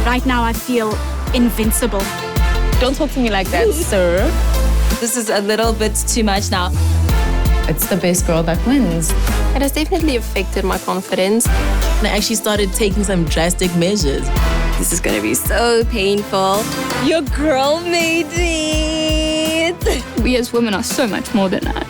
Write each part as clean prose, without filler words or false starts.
Right now, I feel invincible. Don't talk to me like that, sir. This is a little bit too much now. It's the best girl that wins. It has definitely affected my confidence. And I actually started taking some drastic measures. This is gonna be so painful. Your girl made it. We as women are so much more than that.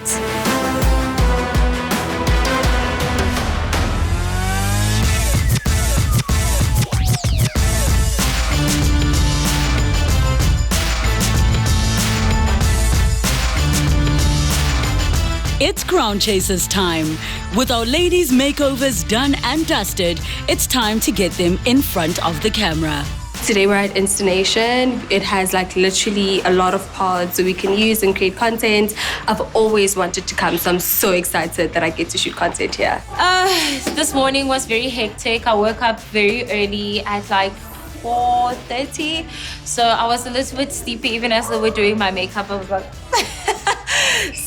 It's Crown Chasers time. With our ladies' makeovers done and dusted, it's time to get them in front of the camera. Today we're at Instination. It has like literally a lot of pods that we can use and create content. I've always wanted to come, so I'm so excited that I get to shoot content here. This morning was very hectic. I woke up very early at like 4:30. So I was a little bit sleepy even as they were doing my makeup. I was like...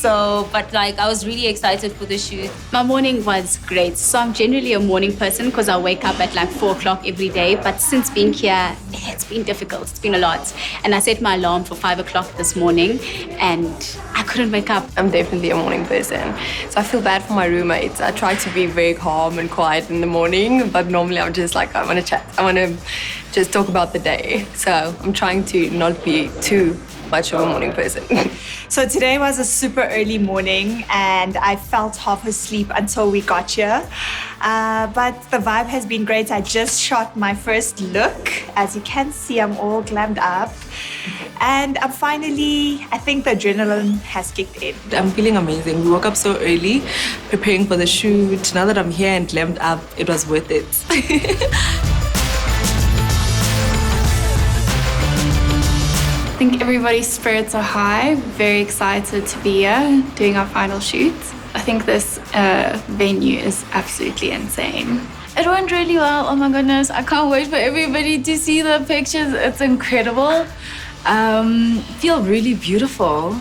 but I was really excited for the shoot. My morning was great. So I'm generally a morning person because I wake up at like 4 o'clock every day. But since being here, it's been difficult. It's been a lot. And I set my alarm for 5 o'clock this morning and I couldn't wake up. I'm definitely a morning person. So I feel bad for my roommates. I try to be very calm and quiet in the morning, but normally I'm just like, I want to chat. I want to just talk about the day. So I'm trying to not be too much of a morning person. So today was a super early morning and I felt half asleep until we got here. But the vibe has been great. I just shot my first look. As you can see, I'm all glammed up. And I'm finally, I think the adrenaline has kicked in. I'm feeling amazing. We woke up so early, preparing for the shoot. Now that I'm here and glammed up, it was worth it. I think everybody's spirits are high. Very excited to be here doing our final shoot. I think this venue is absolutely insane. It went really well. Oh my goodness. I can't wait for everybody to see the pictures. It's incredible. Feel really beautiful.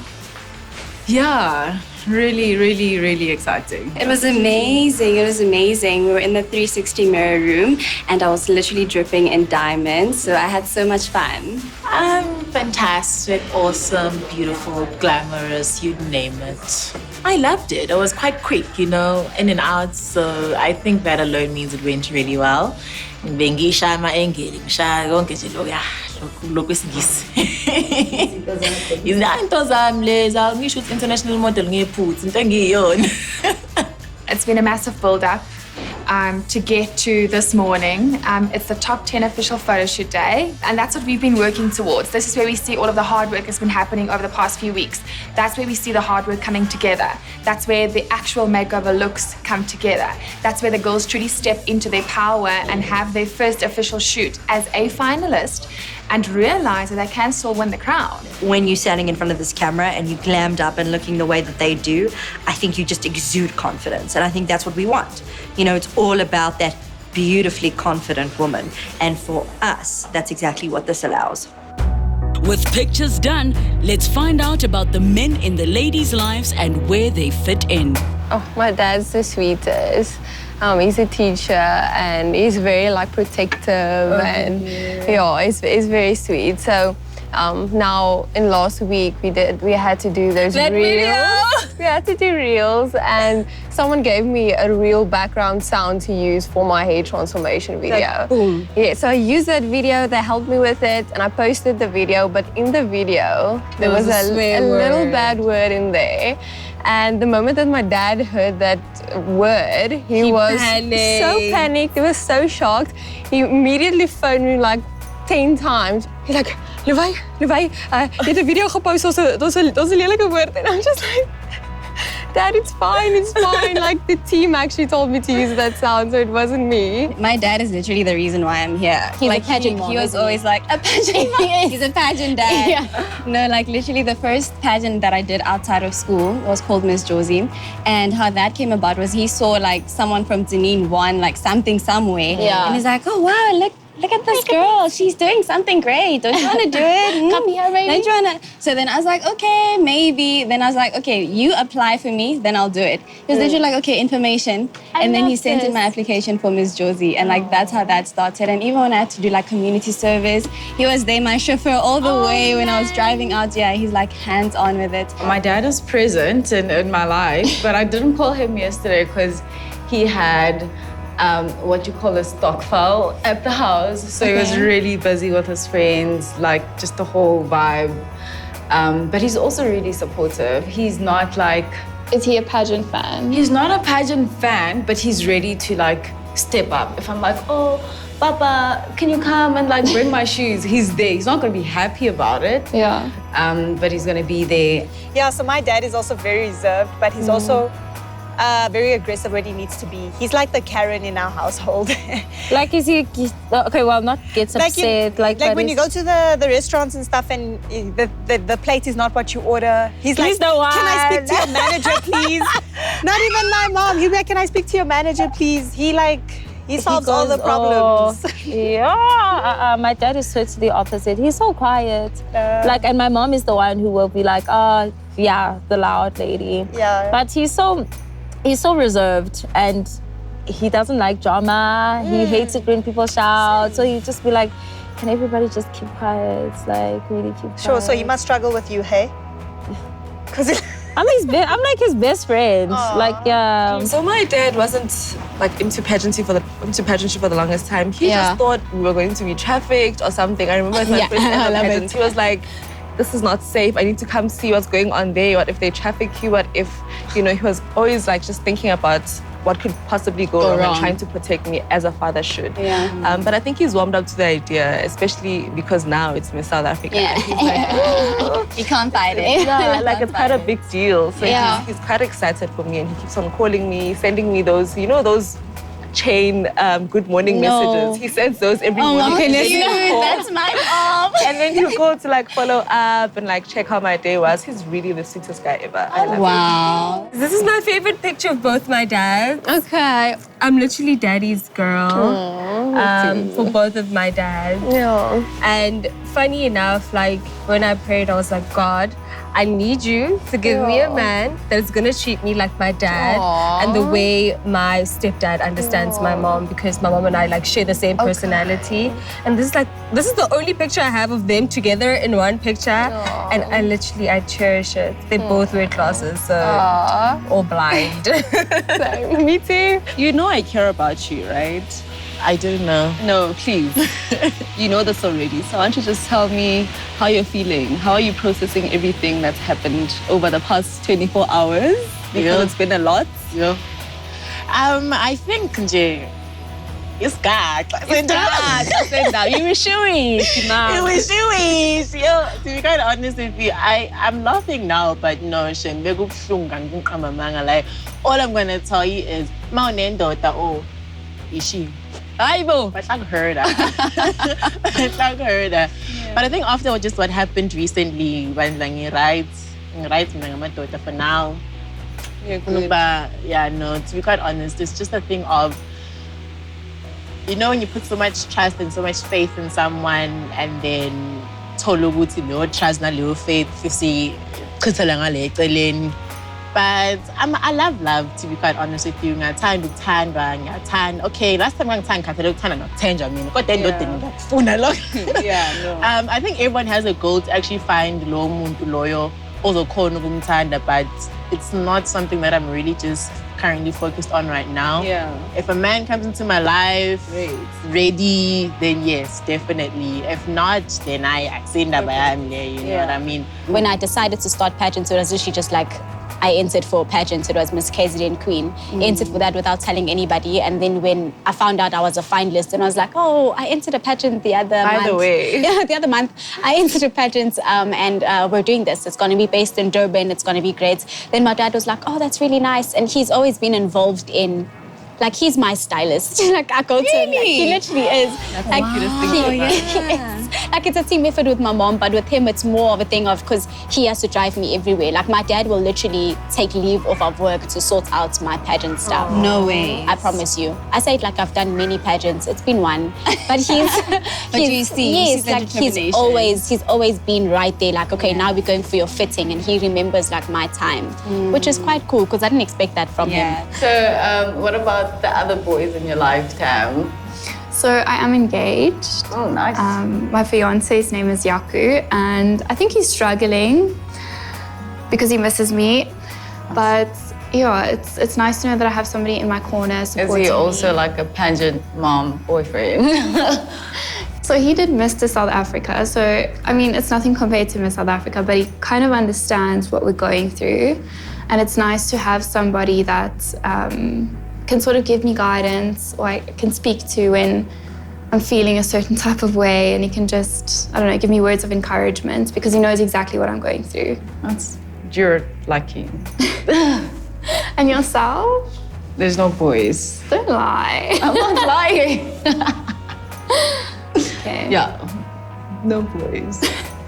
Yeah. Really, really, really exciting. It was amazing. It was amazing. We were in the 360 mirror room and I was literally dripping in diamonds. So I had so much fun. Fantastic, awesome, beautiful, glamorous, you name it. I loved it. It was quite quick, in and out. So I think that alone means it went really well. International model. It's been a massive build-up to get to this morning. It's the top 10 official photo shoot day, and that's what we've been working towards. This is where we see all of the hard work that's been happening over the past few weeks. That's where we see the hard work coming together. That's where the actual makeover looks come together. That's where the girls truly step into their power and have their first official shoot as a finalist and realize that they can still win the crown. When you're standing in front of this camera and you're glammed up and looking the way that they do, I think you just exude confidence. And I think that's what we want. It's all about that beautifully confident woman. And for us, that's exactly what this allows. With pictures done, let's find out about the men in the ladies' lives and where they fit in. Oh, my dad's the sweetest. He's a teacher and he's very protective and he's very sweet. So now in last week we had to do those reels. We had to do reels and someone gave me a real background sound to use for my hair transformation video. Yeah, so I used that video, they helped me with it and I posted the video, but in the video there was a little bad word in there. And the moment that my dad heard that word, he was so panicked, he was so shocked. He immediately phoned me 10 times. He's like, Levi, jy het 'n video gepost, ons 'n lelike woord. And I'm just like, Dad, it's fine. The team actually told me to use that sound, so it wasn't me. My dad is literally the reason why I'm here. He's a pageant mom, he was always like, a pageant mom. He's a pageant dad. Yeah. No, literally the first pageant that I did outside of school was called Miss Josie. And how that came about was he saw someone from Zanine won something somewhere. Yeah. And he's like, oh wow, look at this girl. She's doing something great. Don't you want to do it? Copy her, maybe? Don't you want to? So then I was like, okay, maybe. Then I was like, okay, you apply for me, then I'll do it. He was literally like, okay, information. And then he sent in my application for Miss Josie. And like, that's how that started. And even when I had to do like community service, he was there, my chauffeur all the way when I was driving out. Yeah, he's like hands on with it. My dad is present in my life, but I didn't call him yesterday because he had what you call a stock file at the house. So he was really busy with his friends, like just the whole vibe. But he's also really supportive. He's not like... Is he a pageant fan? He's not a pageant fan, but he's ready to like step up. If I'm like, oh, Papa, can you come and like bring my shoes? He's there. He's not going to be happy about it. Yeah. But he's going to be there. Yeah, so my dad is also very reserved, but he's also very aggressive when he needs to be. He's like the Karen in our household. Like, is he, okay, well, not gets upset. Like when you go to the restaurants and stuff and the plate is not what you order, he's like, the one. Can I speak to your manager, please? Not even my mom. He'll be like, can I speak to your manager, please? He solves all the problems. Yeah, my dad is totally opposite. He's so quiet. Like, and my mom is the one who will be like, oh, yeah, the loud lady. Yeah. But he's so reserved and he doesn't like drama. He hates it when people shout. So he'd just be like, can everybody just keep quiet? Like, really keep quiet. Sure, so he must struggle with you, hey? Because I'm like his best friend. Aww. Like, yeah. So my dad wasn't like into pageantry for the longest time. He just thought we were going to be trafficked or something. I remember my first ever pageant. He was like, this is not safe. I need to come see what's going on there. What if they traffic you? What if, he was always like just thinking about what could possibly go wrong and trying to protect me as a father should. Yeah. But I think he's warmed up to the idea, especially because now it's Miss South Africa. Yeah. And he's like, you can't fight it. yeah, like it's quite a big deal. So Yeah. he's quite excited for me and he keeps on calling me, sending me those, those chain good morning messages. He sends those every morning. That's my mom. And then he'll go to like follow up and like check how my day was. He's really the sweetest guy ever. I love him. Wow. This is my favorite picture of both my dads. Okay. I'm literally daddy's girl for both of my dads. Yeah. And funny enough, like when I prayed, I was like, God, I need you to give me a man that is gonna treat me like my dad and the way my stepdad understands my mom, because my mom and I like share the same personality. And this is the only picture I have of them together in one picture. And I cherish it. They both wear glasses, so or blind. Me too. You know I care about you, right? I don't know. No, please. You know this already. So why don't you just tell me how you're feeling? How are you processing everything that's happened over the past 24 hours? Because it's been a lot. Yeah. I think, Nje, it's God. You wish you wish. You wish you wish. Yo, to be quite honest with you, I'm laughing now, but no, like, all I'm going to tell you is, is she? But I heard her. But I think after just what happened recently, when right for now. Yeah, no, to be quite honest, it's just a thing of, when you put so much trust and so much faith in someone and then toluguti no trust na little faith, you see, but I love, to be quite honest with you. Okay, last time I I think everyone has a goal to actually find low muntu loyo, also but it's not something that I'm really just currently focused on right now. Yeah. If a man comes into my life ready, then yes, definitely. If not, then I send that by you know what I mean? When I decided to start pageants, it was literally just like I entered for pageants. It was Miss KZN Queen. Entered for that without telling anybody. And then when I found out I was a finalist, and I was like, oh, I entered a pageant the other month. By the way. Yeah, the other month. I entered a pageant and we're doing this. It's going to be based in Durban. It's going to be great. Then my dad was like, oh, that's really nice. And he's always been involved in, like, he's my stylist. Like, I go to him. Like, he literally is. That's like, the cutest thing. he is. Like it's a team effort with my mom, but with him it's more of a thing of because he has to drive me everywhere. Like my dad will literally take leave off of work to sort out my pageant stuff. No way. I promise you. I say it like I've done many pageants. It's been one, but he's. But you see, yes, like he's always been right there. Like okay, now we're going for your fitting, and he remembers like my time, which is quite cool because I didn't expect that from him. So, what about the other boys in your lifetime? So I am engaged. Oh, nice. My fiance's name is Yaku, and I think he's struggling because he misses me. But yeah, it's nice to know that I have somebody in my corner supporting me. Is he also like a pageant mom boyfriend? So he did Mr. South Africa. So, I mean, it's nothing compared to Miss South Africa, but he kind of understands what we're going through. And it's nice to have somebody that can sort of give me guidance or I can speak to when I'm feeling a certain type of way, and he can just, I don't know, give me words of encouragement because he knows exactly what I'm going through. You're lucky. And yourself? There's no boys. Don't lie. I'm not lying. Okay. Yeah, no boys.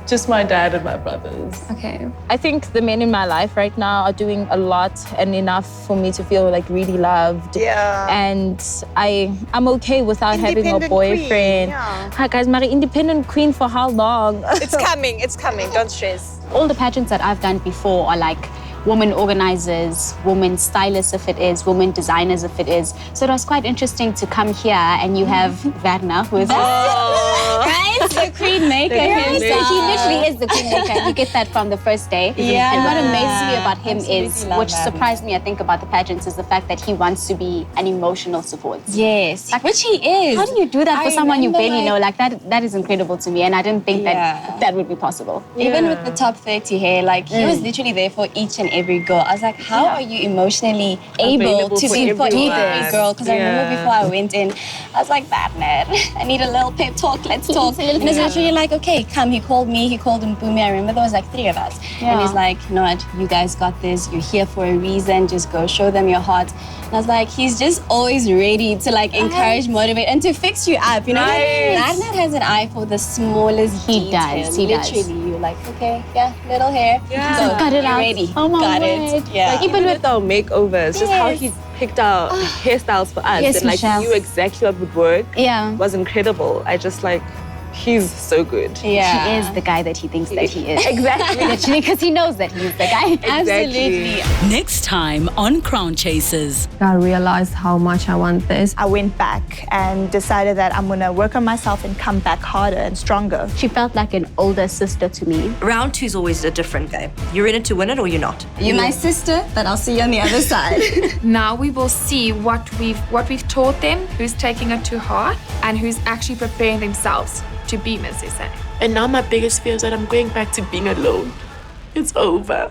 Just my dad and my brothers. Okay. I think the men in my life right now are doing a lot and enough for me to feel like really loved. Yeah. And I'm okay without having a boyfriend. Queen, yeah. Hi guys, my independent queen for how long? It's coming, don't stress. All the pageants that I've done before are like women organizers, women stylists if it is, women designers if it is. So it was quite interesting to come here and you have Werner who is right? The queen maker himself. He literally is the queen maker. You get that from the first day. Yeah. And what amazes me about him Absolutely is, love which Werner. surprised me I think about the pageants, is the fact that he wants to be an emotional support. Yes, like, which he is. How do you do that for someone you remember, barely know? Like that is incredible to me, and I didn't think that would be possible. Even with the top 30 hair, like he was literally there for each and every girl. I was like, how are you emotionally able to be for every girl? Because I remember before I went in, I was like, Batman, I need a little pep talk, let's talk. And it's literally like, okay, come. He called me, he called Mpumi. I remember there was like 3 of us. And he's like, you know what, you guys got this. You're here for a reason. Just go show them your heart. And I was like, he's just always ready to like encourage, motivate, and to fix you up. You know, Batman has an eye for the smallest detail. He does. Literally, you're like, okay, little hair. Yeah. Go, cut it out. Ready. Oh my got word. it. Yeah. Like, even with our makeovers, just how he picked out hairstyles for us Yes, and like Michelle. knew exactly what would work Yeah. was incredible. I just like, he's so good. Yeah. He is the guy that he thinks that he is. Exactly. Literally, because he knows that he's the guy. Absolutely. Next time on Crown Chasers. I realized how much I want this. I went back and decided that I'm gonna work on myself and come back harder and stronger. She felt like an older sister to me. Round 2 is always a different game. You're in it to win it or you're not. You're my sister, but I'll see you on the other side. Now we will see what we've taught them, who's taking it to heart, and who's actually preparing themselves to be Miss SA. And now my biggest fear is that I'm going back to being alone. It's over.